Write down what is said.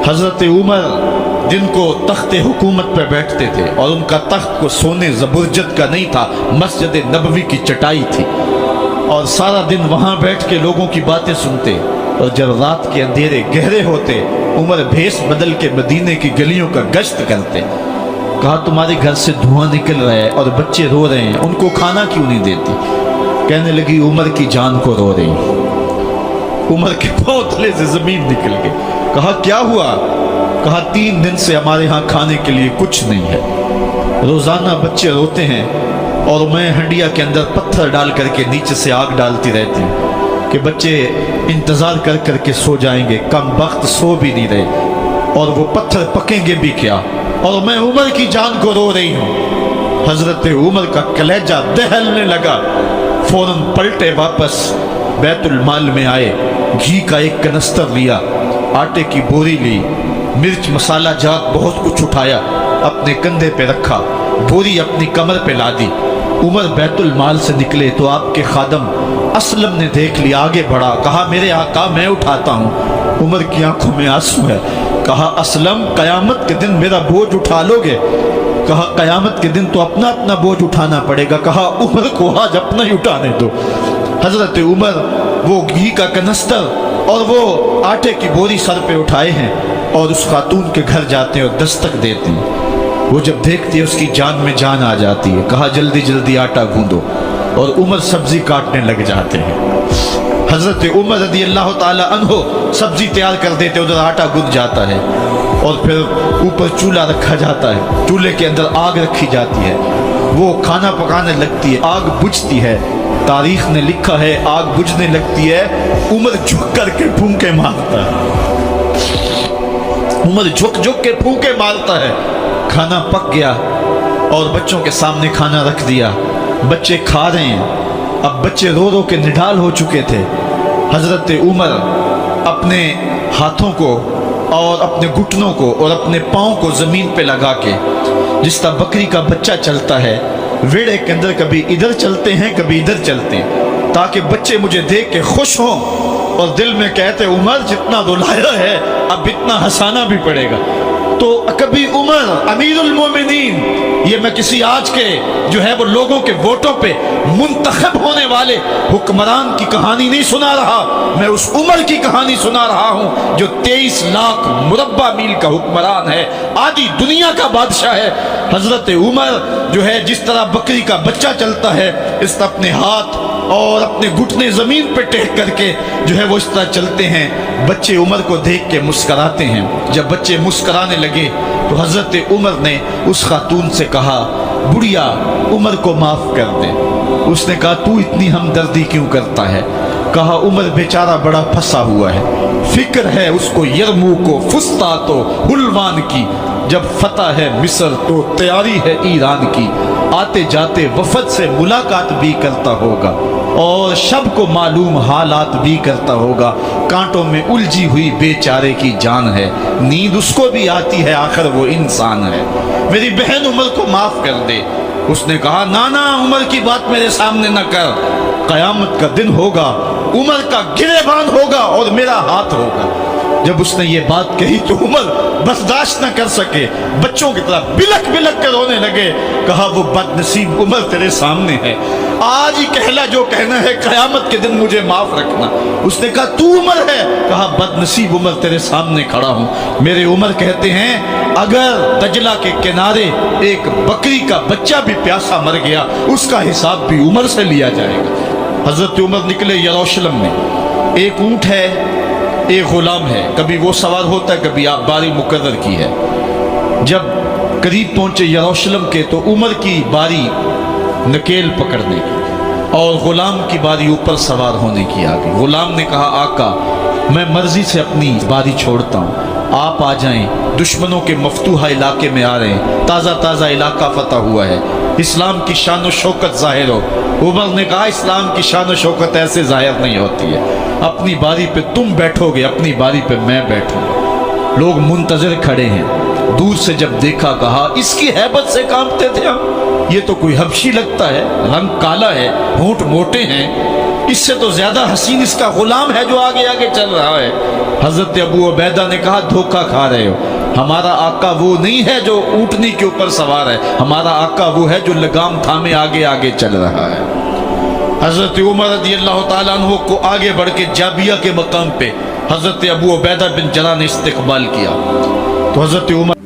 حضرت عمر جن کو تخت حکومت پہ بیٹھتے تھے اور ان کا تخت کو سونے زبرجد کا نہیں تھا، مسجد نبوی کی چٹائی تھی، اور سارا دن وہاں بیٹھ کے لوگوں کی باتیں سنتے، اور جب رات کے اندھیرے گہرے ہوتے عمر بھیس بدل کے مدینے کی گلیوں کا گشت کرتے۔ کہا تمہارے گھر سے دھواں نکل رہا ہے اور بچے رو رہے ہیں، ان کو کھانا کیوں نہیں دیتی؟ کہنے لگی عمر کی جان کو رو رہی۔ عمر کے پاؤں تلے سے زمین نکل گئی۔ کہا کیا ہوا؟ کہا 3 دن سے ہمارے ہاں کھانے کے لیے کچھ نہیں ہے، روزانہ بچے روتے ہیں اور میں ہنڈیا کے اندر پتھر ڈال کر کے نیچے سے آگ ڈالتی رہتی ہوں کہ بچے انتظار کر کر کے سو جائیں گے، کم وقت سو بھی نہیں رہے، اور وہ پتھر پکیں گے بھی کیا، اور میں عمر کی جان کو رو رہی ہوں۔ حضرت عمر کا کلیجہ دہلنے لگا، فوراً پلٹے، واپس بیت المال میں آئے، گھی کا ایک کنستر لیا، آٹے کی بوری لی، مرچ مسالہ جات بہت کچھ اٹھایا، اپنے کندھے پہ رکھا، بوری اپنی کمر پہ لا دی۔ عمر بیت المال سے نکلے تو آپ کے خادم اسلم نے دیکھ لیا، آگے بڑھا، کہا میرے آقا میں اٹھاتا ہوں۔ عمر کی آنکھوں میں آنسو ہے۔ کہا اسلم قیامت کے دن میرا بوجھ اٹھا لو گے؟ کہا قیامت کے دن تو اپنا اپنا بوجھ اٹھانا پڑے گا۔ کہا عمر کو آج اپنا ہی اٹھانے دو۔ حضرت عمر وہ گھی کا کنستر اور وہ آٹے کی بوری سر پہ اٹھائے ہیں اور اس خاتون کے گھر جاتے ہیں اور دستک دیتے ہیں۔ وہ جب دیکھتی ہے اس کی جان میں جان آ جاتی ہے۔ کہا جلدی جلدی آٹا گوندو، اور عمر سبزی کاٹنے لگ جاتے ہیں۔ حضرت عمر رضی اللہ تعالی عنہ سبزی تیار کر دیتے، ادھر آٹا گند جاتا ہے، اور پھر اوپر چولہا رکھا جاتا ہے، چولہے کے اندر آگ رکھی جاتی ہے، وہ کھانا پکانے لگتی ہے، آگ بجھتی ہے۔ تاریخ نے لکھا ہے آگ بجھنے لگتی ہے، عمر جھک کر کے پھونکے مارتا ہے، عمر جھک جھک کے پھونکے مارتا ہے۔ کھانا پک گیا اور بچوں کے سامنے کھانا رکھ دیا، بچے کھا رہے ہیں۔ اب بچے رو رو کے نڈال ہو چکے تھے۔ حضرت عمر اپنے ہاتھوں کو اور اپنے گھٹنوں کو اور اپنے پاؤں کو زمین پہ لگا کے، جس طرح بکری کا بچہ چلتا ہے، ویڑے کے اندر کبھی ادھر چلتے ہیں کبھی ادھر چلتے ہیں، تاکہ بچے مجھے دیکھ کے خوش ہوں اور دل میں کہتے عمر جتنا رلایا ہے اب اتنا ہنسانا بھی پڑے گا۔ تو کبھی عمر امیر المومنین، یہ میں کسی آج کے جو ہے وہ لوگوں کے ووٹوں پہ منتخب ہونے والے حکمران کی کہانی نہیں سنا رہا، میں اس عمر کی کہانی سنا رہا ہوں جو 23 لاکھ مربع میل کا حکمران ہے، آدھی دنیا کا بادشاہ ہے۔ حضرت عمر جو ہے جس طرح بکری کا بچہ چلتا ہے، اس طرح اپنے ہاتھ اور اپنے گھٹنے زمین پہ ٹیک کر کے جو ہے وہ اس طرح چلتے ہیں۔ بچے عمر کو دیکھ کے مسکراتے ہیں۔ جب بچے مسکرانے لگے تو حضرت عمر نے اس خاتون سے کہا بڑھیا عمر کو معاف کر دے۔ اس نے کہا تو اتنی ہمدردی کیوں کرتا ہے؟ کہا عمر بیچارہ بڑا پھنسا ہوا ہے، فکر ہے اس کو یرموک و فسطاط و حلوان کی، جب فتح ہے مصر تو تیاری ہے ایران کی، آتے جاتے وفد سے ملاقات بھی کرتا ہوگا اور شب کو معلوم حالات بھی کرتا ہوگا، کانٹوں میں الجھی ہوئی بیچارے کی جان ہے، نیند اس کو بھی آتی ہے، آخر وہ انسان ہے، میری بہن عمر کو معاف کر دے۔ اس نے کہا نانا عمر کی بات میرے سامنے نہ کر، قیامت کا دن ہوگا، عمر کا گریبان ہوگا اور میرا ہاتھ ہوگا۔ جب اس نے یہ بات کہی تو عمر برداشت نہ کر سکے، بچوں کی طرح بلک بلک کر رونے لگے۔ کہا وہ بد نصیب عمر تیرے سامنے ہے، آج ہی کہلا جو کہنا ہے، قیامت کے دن مجھے معاف رکھنا۔ اس نے کہا تو عمر ہے؟ کہا بد نصیب عمر تیرے سامنے کھڑا ہوں۔ میرے عمر کہتے ہیں اگر دجلہ کے کنارے ایک بکری کا بچہ بھی پیاسا مر گیا، اس کا حساب بھی عمر سے لیا جائے گا۔ حضرت عمر نکلے یروشلم میں، ایک اونٹ ہے ایک غلام ہے، کبھی وہ سوار ہوتا ہے کبھی آپ باری مقرر کی ہے۔ جب قریب پہنچے یروشلم کے تو عمر کی باری نکیل پکڑنے کی اور غلام کی باری اوپر سوار ہونے کی آ گئی۔ غلام نے کہا آقا میں مرضی سے اپنی باری چھوڑتا ہوں، آپ آ جائیں، دشمنوں کے مفتوحہ علاقے میں آ رہے ہیں، تازہ تازہ علاقہ فتح ہوا ہے، اسلام کی شان و شوکت ظاہر ہو۔ عمر نے کہا اسلام کی شان و شوکت ایسے ظاہر نہیں ہوتی ہے، اپنی باری پہ تم بیٹھو گے، اپنی باری پہ میں بیٹھوں گا۔ لوگ منتظر کھڑے ہیں، دور سے جب دیکھا کہا اس کی ہیبت سے کانپتے تھے ہم، یہ تو کوئی حبشی لگتا ہے، رنگ کالا ہے، ہونٹ موٹے ہیں، اس سے تو زیادہ حسین اس کا غلام ہے جو آگے آگے چل رہا ہے۔ حضرت ابو عبیدہ نے کہا دھوکہ کھا رہے ہو، ہمارا آقا وہ نہیں ہے جو اونٹنی کے اوپر سوار ہے، ہمارا آقا وہ ہے جو لگام تھامے آگے آگے چل رہا ہے۔ حضرت عمر رضی اللہ تعالیٰ عنہ کو آگے بڑھ کے جابیہ کے مقام پہ حضرت ابو عبیدہ بن جراح نے استقبال کیا تو حضرت عمر